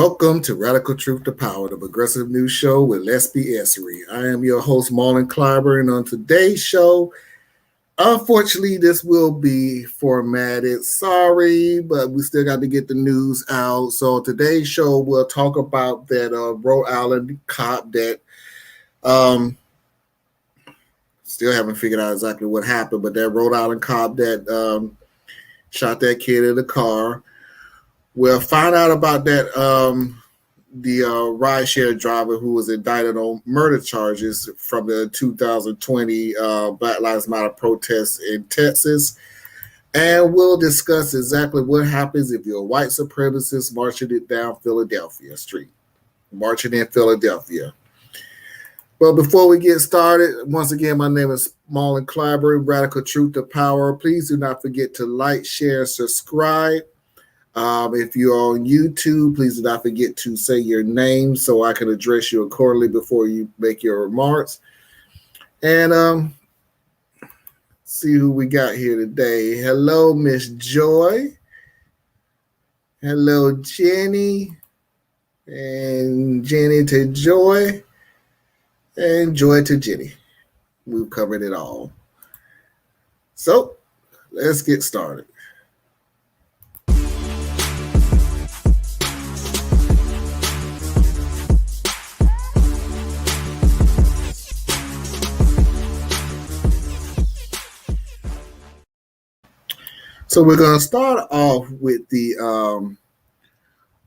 Welcome to Radical Truth to Power, the progressive news show with Les B. Essery. I am your host, Marlon Kleiber, and on today's show, unfortunately, this will be formatted. Sorry, but we still got to get the news out. So today's show, we'll talk about that Rhode Island cop that still haven't figured out exactly what happened, but that Rhode Island cop that shot that kid in the car. We'll find out about that the rideshare driver who was indicted on murder charges from the 2020 Black Lives Matter protests in Texas. And we'll discuss exactly what happens if you're a white supremacist marching it down Philadelphia Street, marching in Philadelphia. But before we get started, once again, my name is Marlon Kleiber, Radical Truth to Power. Please do not forget to like, share, subscribe. If you're on YouTube, please do not forget to say your name so I can address you accordingly before you make your remarks. And see who we got here today. Hello, Miss Joy. Hello, Jenny. And Jenny to Joy. And Joy to Jenny. We've covered it all. So, let's get started. So we're going to start off with the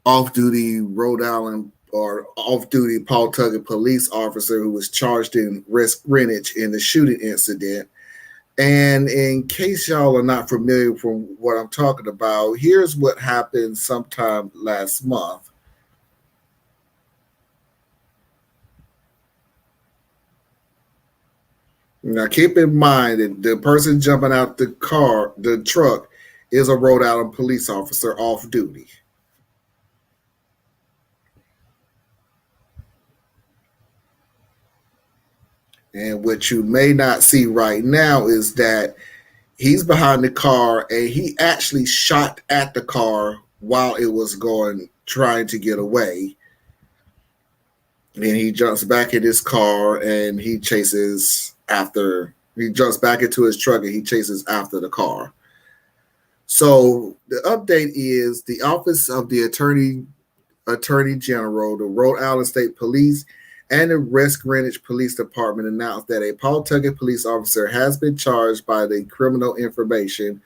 off-duty Rhode Island or off-duty Pawtucket police officer who was charged in West Greenwich in the shooting incident. And in case y'all are not familiar from what I'm talking about, here's what happened sometime last month. Now keep in mind that the person jumping out the truck, is a Rhode Island police officer off duty. And what you may not see right now is that he's behind the car and he actually shot at the car while it was trying to get away. And he jumps back in his car and he jumps back into his truck and he chases after the car. So the update is the Office of the Attorney General, the Rhode Island State Police, and the West Greenwich Police Department announced that a Pawtucket police officer has been charged by the criminal information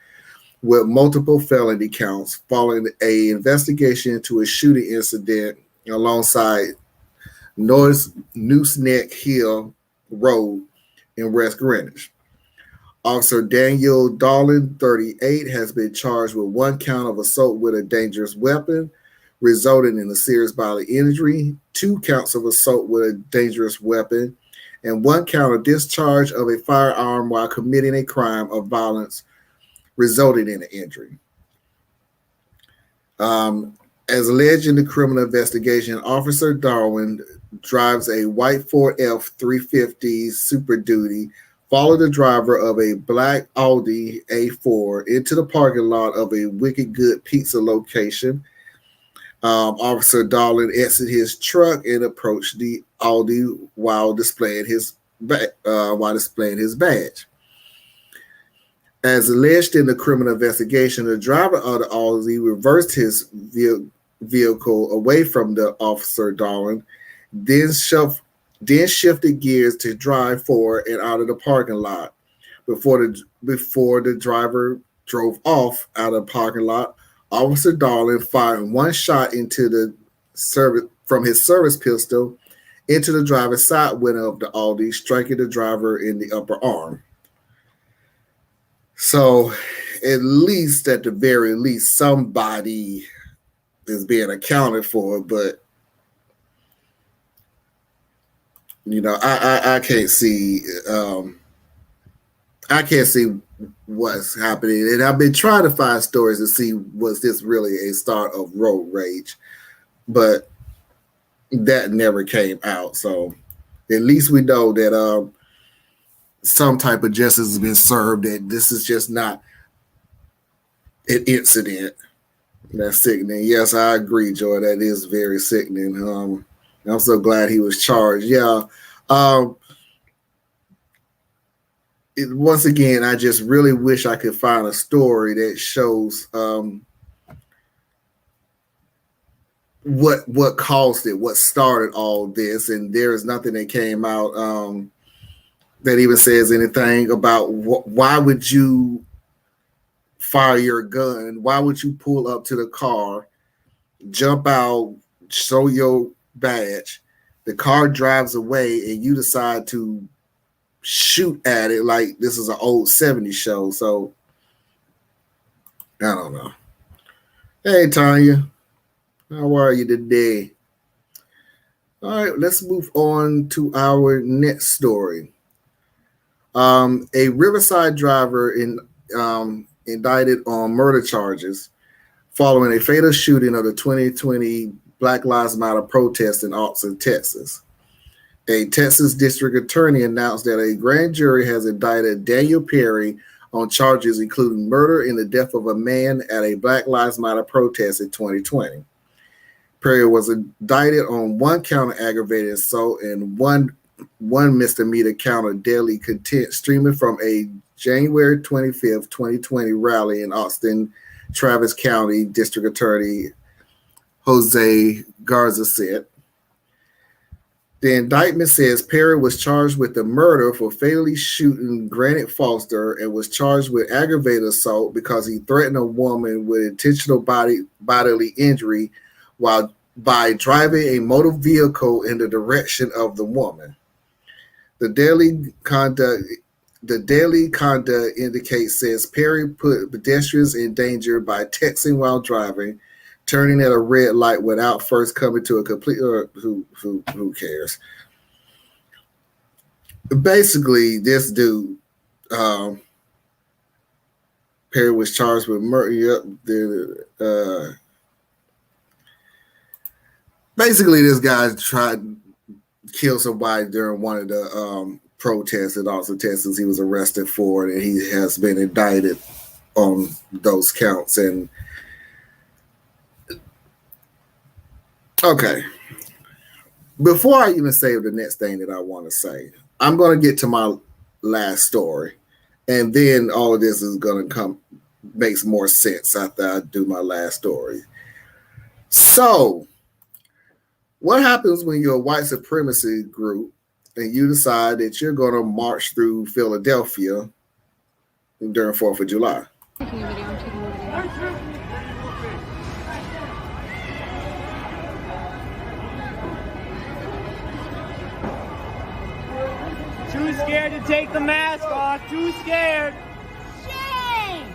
with multiple felony counts following an investigation into a shooting incident alongside Nooseneck Hill Road in West Greenwich. Officer Daniel Darling, 38, has been charged with one count of assault with a dangerous weapon, resulting in a serious bodily injury, 2 counts of assault with a dangerous weapon, and 1 count of discharge of a firearm while committing a crime of violence, resulting in an injury. As alleged in the criminal investigation, Officer Darwin drives a white Ford F-350 Super Duty, followed the driver of a black Audi A4 into the parking lot of a Wicked Good Pizza location. Officer Darling exited his truck and approached the Audi while displaying his badge. As alleged in the criminal investigation, the driver of the Audi reversed his vehicle away from the Officer Darling, then shifted gears to drive forward and out of the parking lot. Before the driver drove off out of the parking lot, Officer Darling fired 1 shot from his service pistol into the driver's side window of the Audi, striking the driver in the upper arm. So, at the very least, somebody is being accounted for, but I can't see what's happening, and I've been trying to find stories to see was this really a start of road rage, but that never came out. So at least we know that some type of justice has been served, that this is just not an incident. That's sickening. Yes, I agree, Joy. That is very sickening. I'm so glad he was charged. Yeah. Once again, I just really wish I could find a story that shows what caused it, what started all this, and there is nothing that came out that even says anything about why would you fire your gun? Why would you pull up to the car, jump out, show your badge, the car drives away, and you decide to shoot at it like this is an old 70s show? So I don't know. Hey, Tanya. How are you today? All right, let's move on to our next story. A Riverside driver indicted on murder charges following a fatal shooting of the 2020 Black Lives Matter protest in Austin, Texas. A Texas district attorney announced that a grand jury has indicted Daniel Perry on charges including murder in the death of a man at a Black Lives Matter protest in 2020. Perry was indicted on one count of aggravated assault and one misdemeanor count of deadly content stemming from a January 25th, 2020 rally in Austin, Travis County. District Attorney Jose Garza said. The indictment says Perry was charged with the murder for fatally shooting Granite Foster and was charged with aggravated assault because he threatened a woman with intentional bodily injury while by driving a motor vehicle in the direction of the woman. The daily conduct indicates says Perry put pedestrians in danger by texting while driving, turning at a red light without first coming to a complete. Who cares? Basically, this dude, Perry was charged with murder. Basically, this guy tried to kill somebody during one of the protests in Austin, Texas. He was arrested for it, and he has been indicted on those counts. And okay, before I even say the next thing that I want to say, I'm going to get to my last story, and then all of this is going to makes more sense after I do my last story. So, what happens when you're a white supremacy group and you decide that you're going to march through Philadelphia during 4th of July? Taking a video. I'm taking a video. Too scared to take the mask off. Too scared. Shame!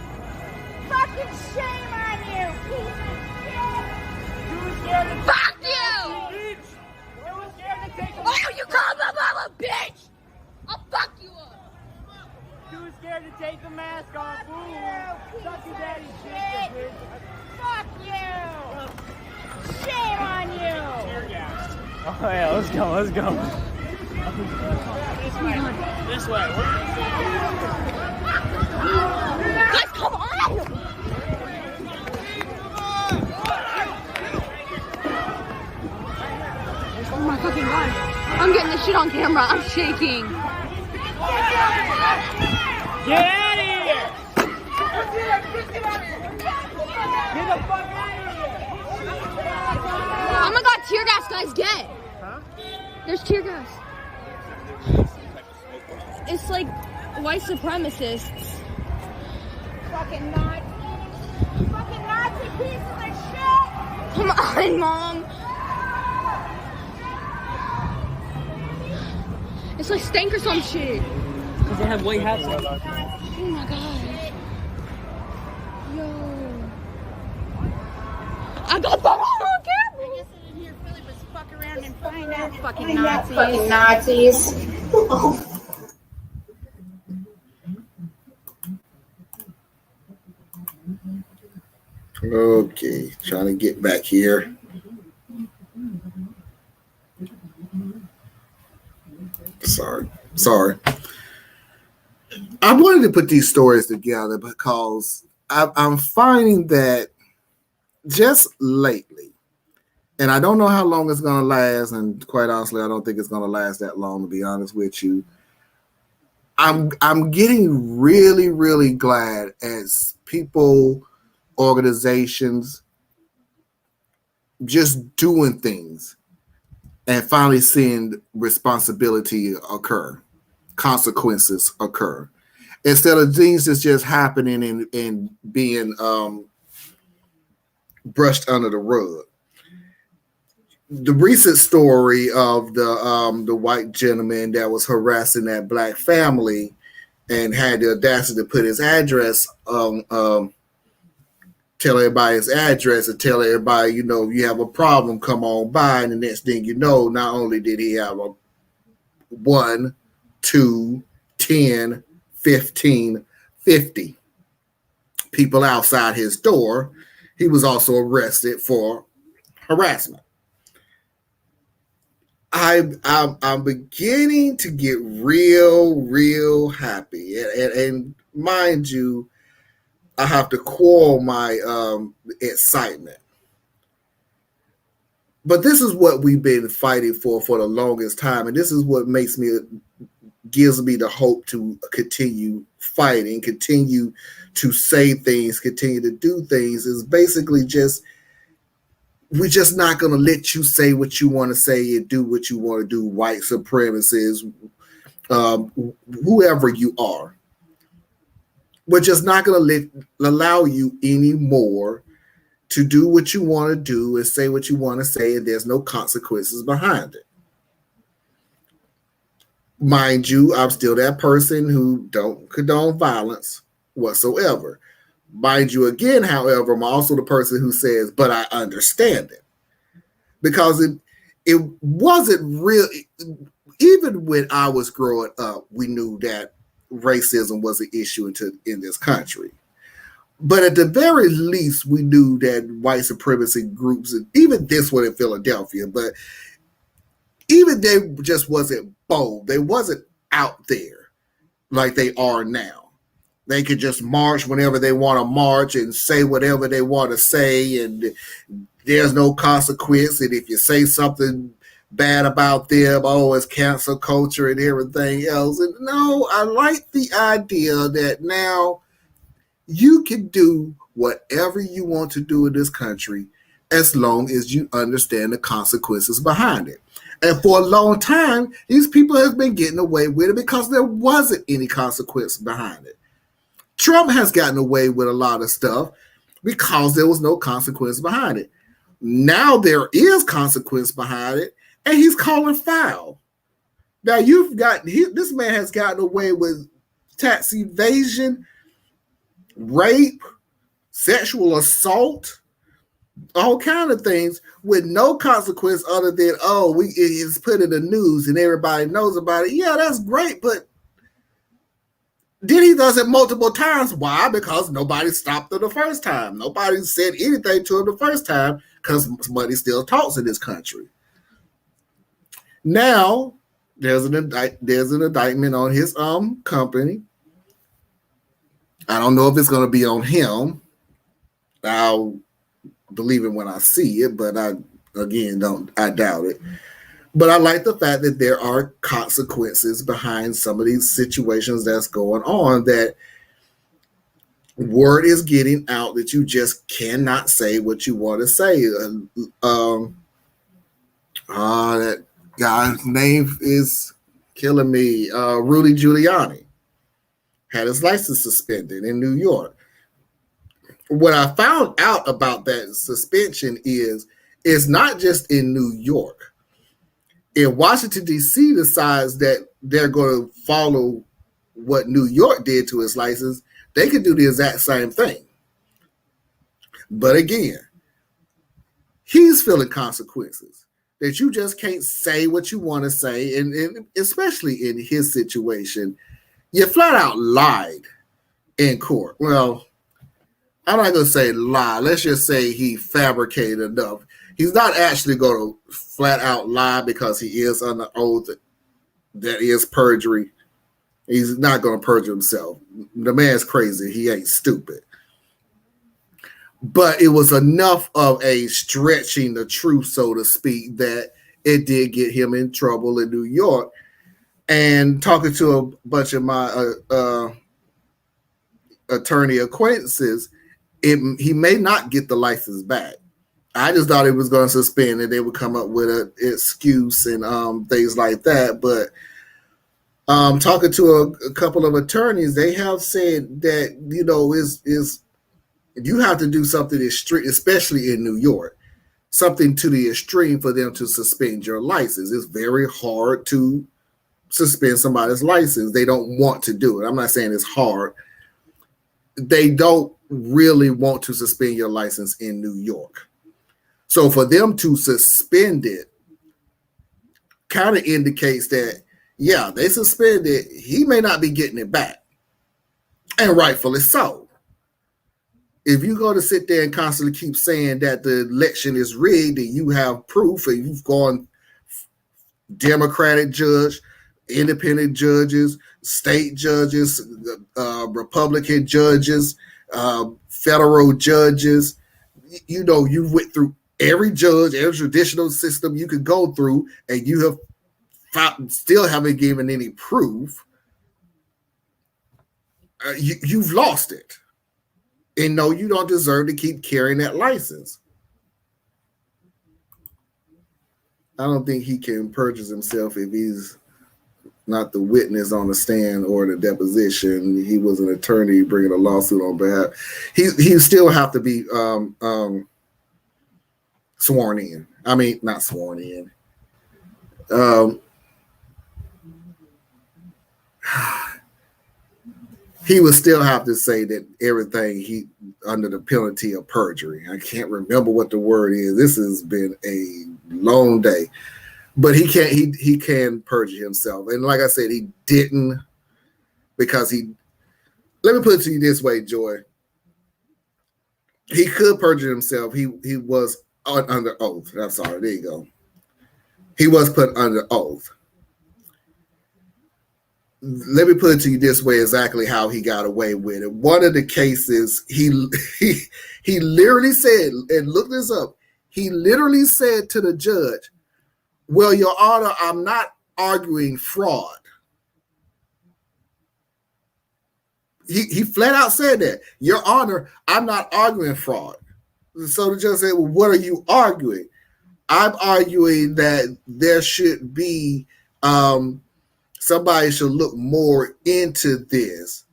Fucking shame on you, piece of shit! Too scared to Fuck you! Too scared to take the Oh, you called my mama a bitch! I'll fuck you up! Too scared to take the mask off. Fuck Ooh. you, Suck piece your of daddy's shit! dick, Fuck you! Shame on you! Oh yeah, let's go. Let's go. This way. Guys, come on! Oh my fucking god. I'm getting this shit on camera. I'm shaking. Get out of here! Get the fuck out of here! Oh my god, tear gas, guys, get. Huh? There's tear gas. It's like white supremacists. Fucking Nazi! Fucking Nazi piece of shit! Come on, Mom. It's like stank or some shit. Because they have white hats on. Oh my god. Yo. I got that on camera. I guess I didn't hear Philly was fuck around and find out. Fucking Nazis. Fucking Nazis. Okay, trying to get back here. Sorry. I wanted to put these stories together because I'm finding that just lately, and I don't know how long it's going to last, and quite honestly, I don't think it's going to last that long, to be honest with you. I'm getting really, really glad as people, organizations, just doing things and finally seeing responsibility occur, consequences occur, instead of things that's just happening and being brushed under the rug. The recent story of the white gentleman that was harassing that black family and had the audacity to put his address tell everybody his address and tell everybody, you know, if you have a problem, come on by. And the next thing you know, not only did he have a 1, 2, 10, 15, 50 people outside his door, he was also arrested for harassment. I'm beginning to get real happy. And mind you, I have to quell my excitement. But this is what we've been fighting for the longest time. And this is what gives me the hope to continue fighting, continue to say things, continue to do things, is basically just, we're just not going to let you say what you want to say and do what you want to do, white supremacists, whoever you are. We're just not going to allow you anymore to do what you want to do and say what you want to say, and there's no consequences behind it. Mind you, I'm still that person who don't condone violence whatsoever. Mind you, again, however, I'm also the person who says, but I understand it. Because it wasn't real. Even when I was growing up, we knew that racism was an issue in this country. But at the very least, we knew that white supremacy groups, and even this one in Philadelphia, but even they just wasn't bold. They wasn't out there like they are now. They could just march whenever they want to march and say whatever they want to say, and there's no consequence. And if you say something bad about them, oh, it's cancel culture and everything else. And no, I like the idea that now you can do whatever you want to do in this country as long as you understand the consequences behind it. And for a long time, these people have been getting away with it because there wasn't any consequence behind it. Trump has gotten away with a lot of stuff because there was no consequence behind it. Now there is consequence behind it, and he's calling foul. Now this man has gotten away with tax evasion, rape, sexual assault, all kind of things with no consequence other than, it's put in the news and everybody knows about it. Yeah, that's great, but then he does it multiple times. Why? Because nobody stopped him the first time. Nobody said anything to him the first time because money still talks in this country. Now there's an indictment on his company. I don't know if it's going to be on him. I'll believe it when I see it, but I doubt it. But I like the fact that there are consequences behind some of these situations that's going on, that word is getting out that you just cannot say what you want to say. That guy's name is killing me. Rudy Giuliani had his license suspended in New York. What I found out about that suspension is it's not just in New York. If Washington, D.C. decides that they're going to follow what New York did to his license, they could do the exact same thing. But again, he's feeling consequences that you just can't say what you want to say. And especially in his situation, you flat out lied in court. Well, I'm not going to say lie. Let's just say he fabricated enough. He's not actually going to flat out lie because he is under oath. That is perjury. He's not going to perjure himself. The man's crazy. He ain't stupid. but it was enough of a stretching the truth, so to speak, that it did get him in trouble in New York. And talking to a bunch of my attorney acquaintances, he may not get the license back. I just thought it was going to suspend and they would come up with an excuse and things like that. But talking to a couple of attorneys, they have said that, you know, is you have to do something extreme, especially in New York, something to the extreme for them to suspend your license. It's very hard to suspend somebody's license. They don't want to do it. I'm not saying it's hard. They don't really want to suspend your license in New York. So for them to suspend it kind of indicates that, yeah, they suspended, he may not be getting it back. And rightfully so. If you go to sit there and constantly keep saying that the election is rigged and you have proof and you've gone Democratic judge, independent judges, state judges, Republican judges, federal judges, you know, you went through every judge, every traditional system you could go through, and you have still haven't given any proof. You've lost it. And no, you don't deserve to keep carrying that license. I don't think he can purchase himself if he's not the witness on the stand or the deposition. He was an attorney bringing a lawsuit on behalf. He still have to be sworn in. I mean, not sworn in. He would still have to say that everything he under the penalty of perjury. I can't remember what the word is. This has been a long day. But he can perjure himself. And like I said, he didn't, because let me put it to you this way, Joy. He could perjure himself. He was under oath. I'm sorry, there you go. He was put under oath. Let me put it to you this way, exactly how he got away with it. One of the cases, he literally said, and look this up, he literally said to the judge, "Well, Your Honor, I'm not arguing fraud." He flat out said that. "Your Honor, I'm not arguing fraud." So the judge said, "Well, what are you arguing?" "I'm arguing that there should be, somebody should look more into this."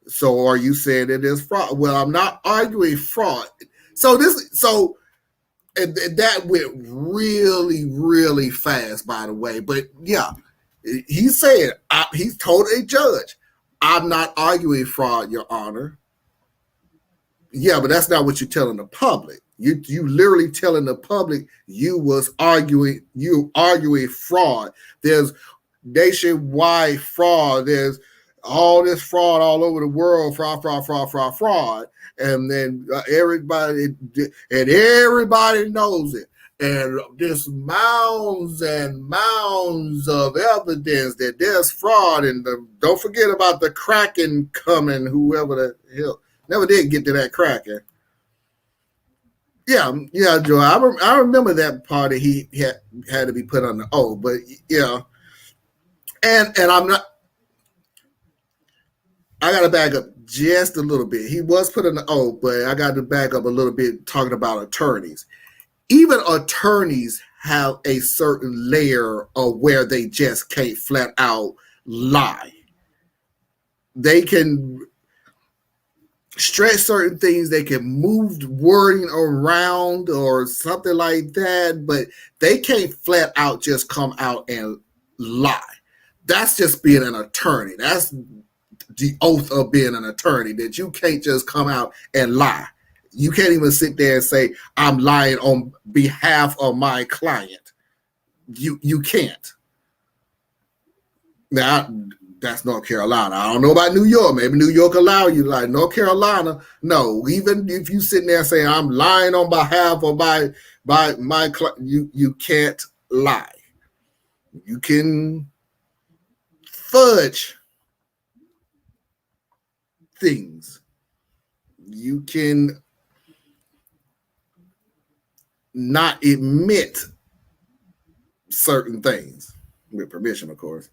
"So are you saying that there's fraud?" "Well, I'm not arguing fraud." And that went really, really fast, by the way. But yeah, he said, he told a judge, "I'm not arguing fraud, Your Honor." Yeah, but that's not what you're telling the public. You literally telling the public you arguing fraud. There's nationwide fraud. There's all this fraud all over the world, fraud. And then everybody knows it. And just mounds and mounds of evidence that there's fraud. And don't forget about the Kraken coming, whoever the hell. Never did get to that Kraken. Yeah, Joe. I remember that part that he had to be put on the oath. But yeah. And I'm not, I got to back up just a little bit. He was put on the oath, but I got to back up a little bit talking about attorneys. Even attorneys have a certain layer of where they just can't flat out lie. They can stretch certain things. They can move wording around or something like that, but they can't flat out just come out and lie. That's just being an attorney. That's the oath of being an attorney, that you can't just come out and lie. You can't even sit there and say, "I'm lying on behalf of my client." You can't. Now, that's North Carolina. I don't know about New York. Maybe New York allow you to lie. North Carolina, no. Even if you sitting there saying, "I'm lying on behalf of my client," you can't lie. You can fudge things. You can not admit certain things with permission, of course.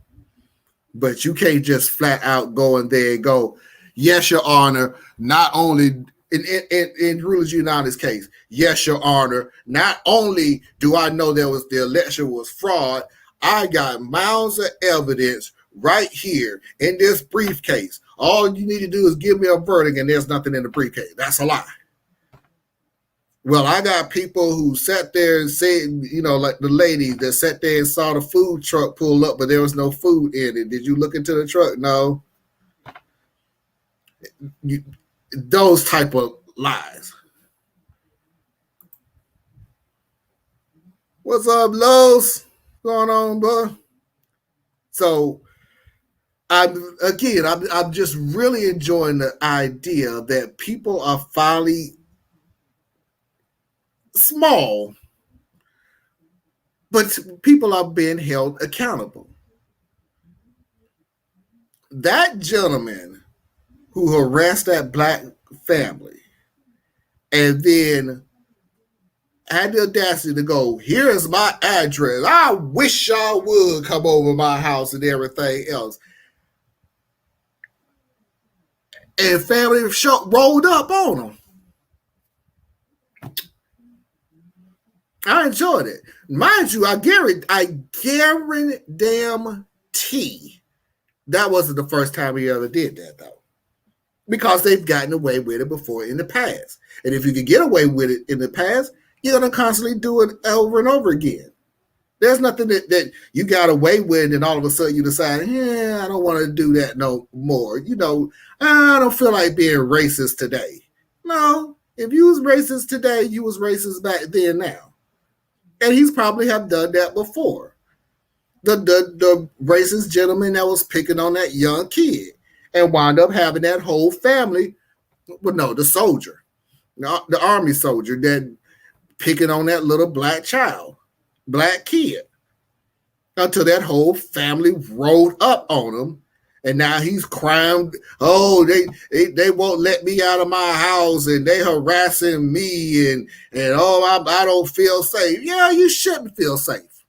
But you can't just flat out go in there and go, yes, Your Honor, not only in Rulers United's case, yes, Your Honor, not only do I know the election was fraud, I got mounds of evidence right here in this briefcase. All you need to do is give me a verdict and there's nothing in the briefcase. That's a lie. Well, I got people who sat there and said, like the lady that sat there and saw the food truck pull up, but there was no food in it. Did you look into the truck? No. Those type of lies. What's up, Lowe's? What's going on, bro? So, I'm just really enjoying the idea that people are finally small, but people are being held accountable. That gentleman who harassed that black family and then had the audacity to go, here's my address. I wish y'all would come over my house and everything else. And family rolled up on him. I enjoyed it. Mind you, I guarantee that wasn't the first time he ever did that, though. Because they've gotten away with it before in the past. And if you can get away with it in the past, you're going to constantly do it over and over again. There's nothing that you got away with and all of a sudden you decide, I don't want to do that no more. I don't feel like being racist today. No, if you was racist today, you was racist back then now. And he's probably have done that before. The racist gentleman that was picking on that young kid and wound up having that whole family, the soldier, the army soldier that picking on that little black kid, until that whole family rolled up on him. And now he's crying, they won't let me out of my house and they harassing me and I don't feel safe. Yeah, you shouldn't feel safe.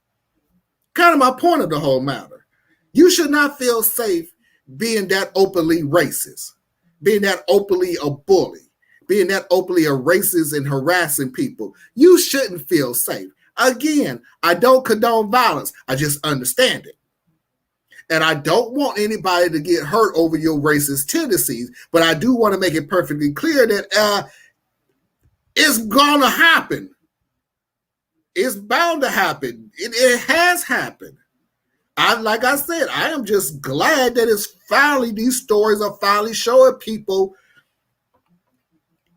Kind of my point of the whole matter. You should not feel safe being that openly racist, being that openly a bully, being that openly a racist and harassing people. You shouldn't feel safe. Again, I don't condone violence. I just understand it. And I don't want anybody to get hurt over your racist tendencies, but I do want to make it perfectly clear that it's going to happen. It's bound to happen. It has happened. Like I said, I am just glad that these stories are finally showing people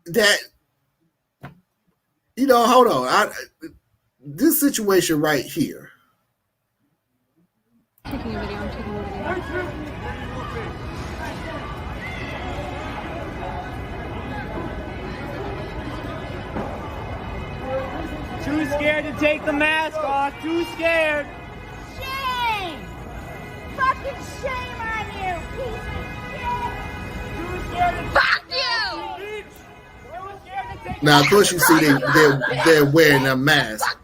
that, hold on. This situation right here. I'm taking a video. Too scared to take the mask off. Too scared. Shame! Fucking shame on you, piece of shit! Too scared to Fuck you! Now, of course, you see they're wearing a mask.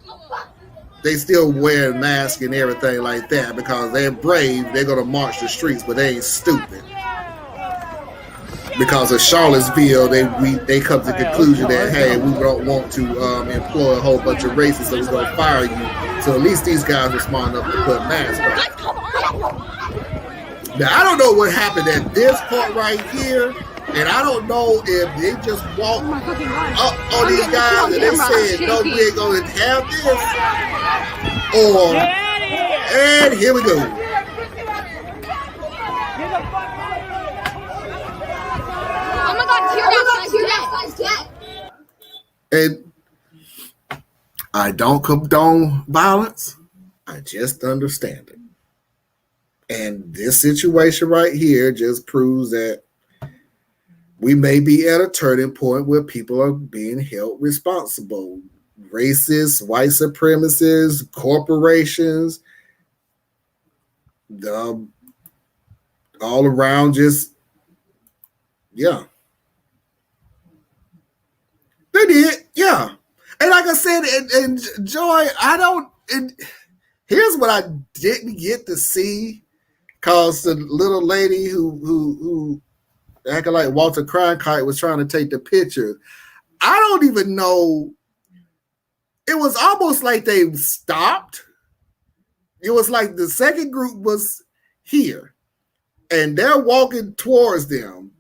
They still wear a mask and everything like that because they're brave. They're going to march the streets, but they ain't stupid. Because of Charlottesville, they come to the conclusion that, hey, we don't want to employ a whole bunch of racists, so we're going to fire you. So at least these guys were smart enough to put masks on. Now, I don't know what happened at this point right here, and I don't know if they just walked up on these guys and they said, no, we ain't going to have this. And here we go. Oh my God, tear gas dead. And I don't condone violence. I just understand it. And this situation right here just proves that we may be at a turning point where people are being held responsible. Racists, white supremacists, corporations, all around yeah. They did, yeah. And like I said, and Joy, I don't. And here's what I didn't get to see, cause the little lady who acting like Walter Cronkite was trying to take the picture. I don't even know. It was almost like they stopped. It was like the second group was here, and they're walking towards them.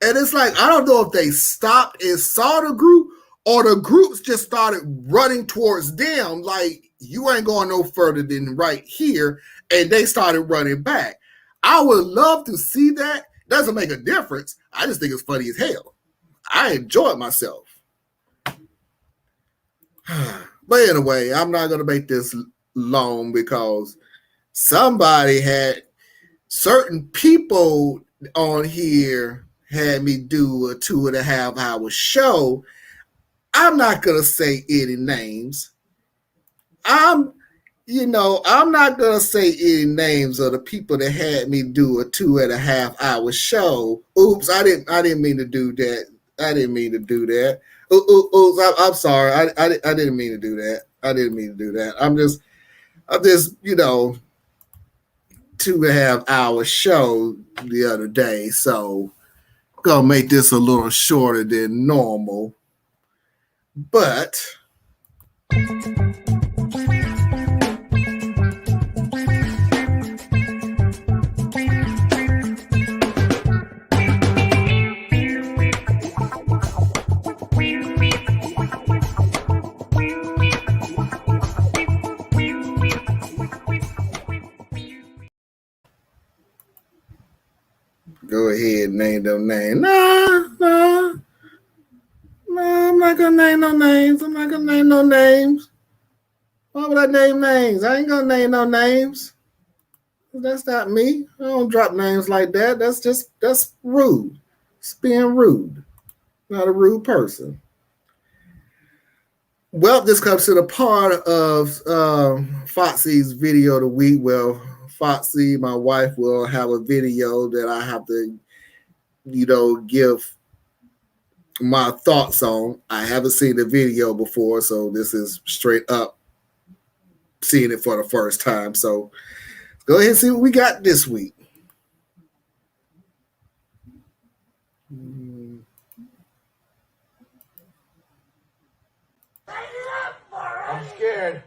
And it's like, I don't know if they stopped and saw the group, or the groups just started running towards them, like, you ain't going no further than right here, and they started running back. I would love to see that. Doesn't make a difference. I just think it's funny as hell. I enjoyed myself. But anyway, I'm not going to make this long because somebody had certain people on here had me do a 2.5 hour show. I'm not going to say any names. I'm not going to say any names of the people that had me do a 2.5 hour show. Oops, I didn't mean to do that. I didn't mean to do that. Oops, I'm sorry. I didn't mean to do that. I didn't mean to do that. I'm just 2.5 hour show the other day. So I'm going to make this a little shorter than normal. But go ahead and name them names. No, I'm not gonna name no names. I'm not gonna name no names. Why would I name names? I ain't gonna name no names. That's not me. I don't drop names like that. That's rude. It's being rude. Not a rude person. Well, this comes to the part of Foxy's video of the week. Well, Foxy, my wife, will have a video that I have to, give my thoughts on. I haven't seen the video before, so this is straight up seeing it for the first time. So go ahead and see what we got this week. I'm scared.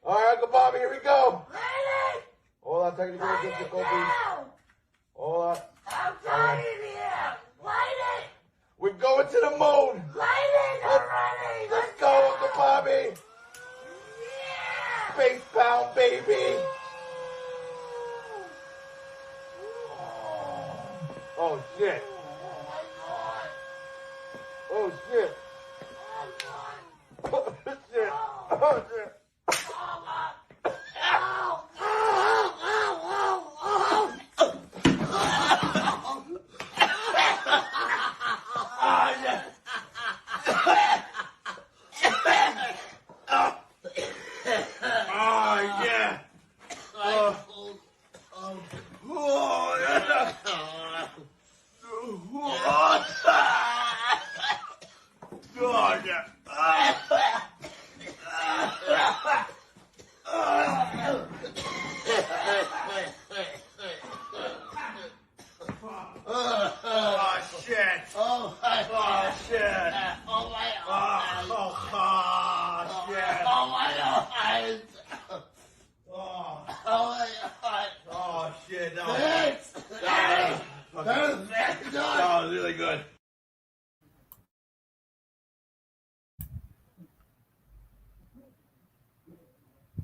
All right, Uncle Bobby, here we go. Hold on, technical difficulties. Hold on. I'm trying here. Light it. We're going to the moon. Light it already. Let's go, Uncle Bobby. Yeah. Space pound, baby. Oh, shit. Oh, shit. Oh, shit. Oh, shit.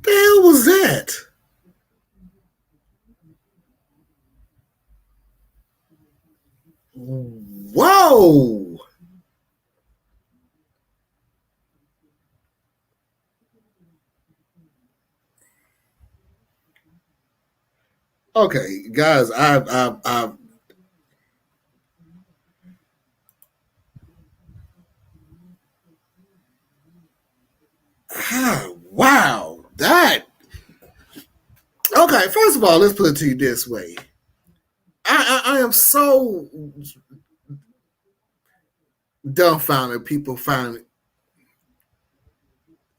The hell was that? Whoa! Okay, guys, I've wow, that. Okay, first of all, let's put it to you this way. I am so dumbfounded people find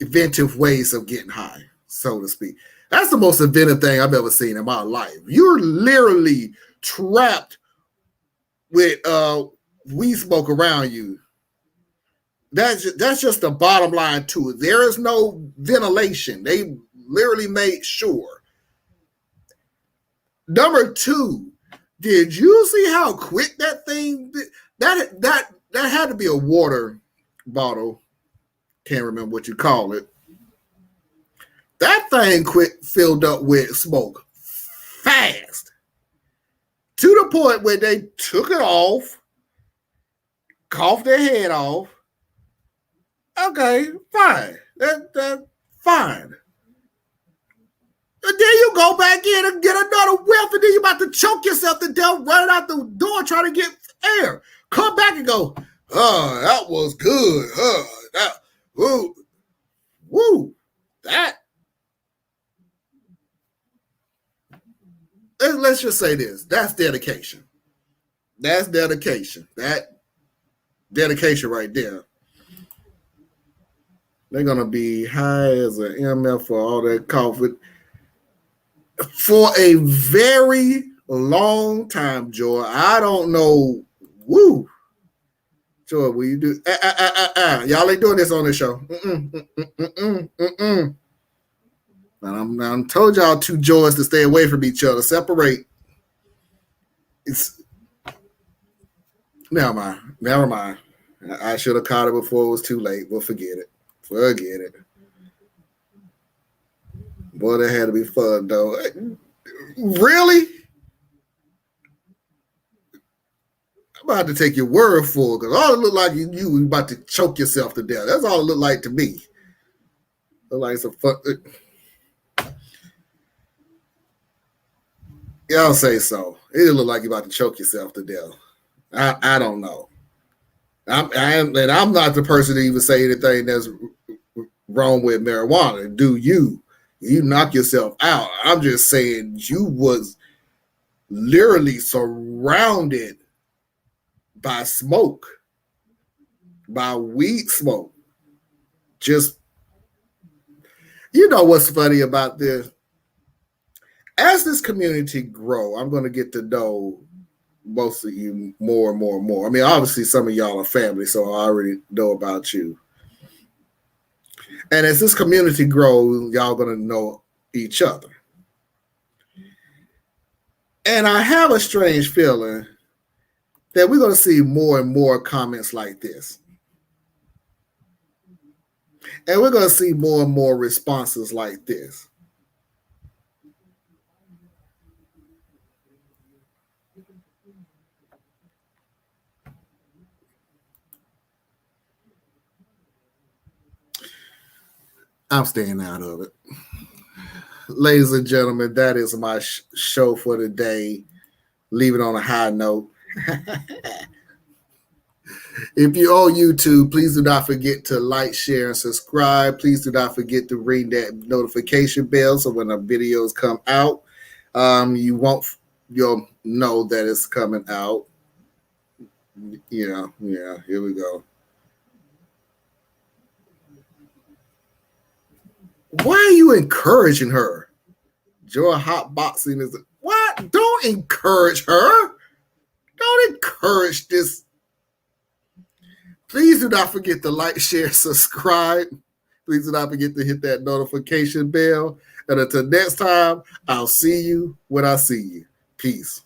inventive ways of getting high, so to speak. That's the most inventive thing I've ever seen in my life. You're literally trapped with weed smoke around you. That's just the bottom line to it. There is no ventilation. They literally made sure. Number two, did you see how quick that thing? That had to be a water bottle. Can't remember what you call it. That thing quick filled up with smoke fast to the point where they took it off, coughed their head off. Okay, fine. That's fine. And then you go back in and get another whiff, and then you're about to choke yourself to death running out the door trying to get air. Come back and go, oh, that was good. Woo. Let's just say this. That's dedication. That's dedication. That dedication right there. They're going to be high as an MF for all that coffee for a very long time, Joy. I don't know. Woo. Joy, will you do? Y'all ain't doing this on the show. I'm told y'all two Joys to stay away from each other. Separate. Never mind. I should have caught it before it was too late. Well, forget it. Boy, that had to be fun, though. Really? I'm about to take your word for it, because all it looked like you about to choke yourself to death. That's all it looked like to me. Looked like some fun. Y'all say so. It didn't look like you're about to choke yourself to death. I don't know. I'm not the person to even say anything that's wrong with marijuana. Do you knock yourself out? I'm just saying you was literally surrounded by smoke, by weed smoke. Just, you know what's funny about this? As this community grow, I'm going to get to know most of you more and more and more. I mean, obviously some of y'all are family, so I already know about you. And as this community grows, y'all going to know each other. And I have a strange feeling that we're going to see more and more comments like this. And we're going to see more and more responses like this. I'm staying out of it. Ladies and gentlemen, that is my show for today. Leave it on a high note. If you're on YouTube, please do not forget to like, share, and subscribe. Please do not forget to ring that notification bell so when the videos come out, you'll know that it's coming out. Yeah, here we go. Why are you encouraging her? Joy hotboxing is what? Don't encourage her. Don't encourage this. Please do not forget to like, share, subscribe. Please do not forget to hit that notification bell. And until next time, I'll see you when I see you. Peace.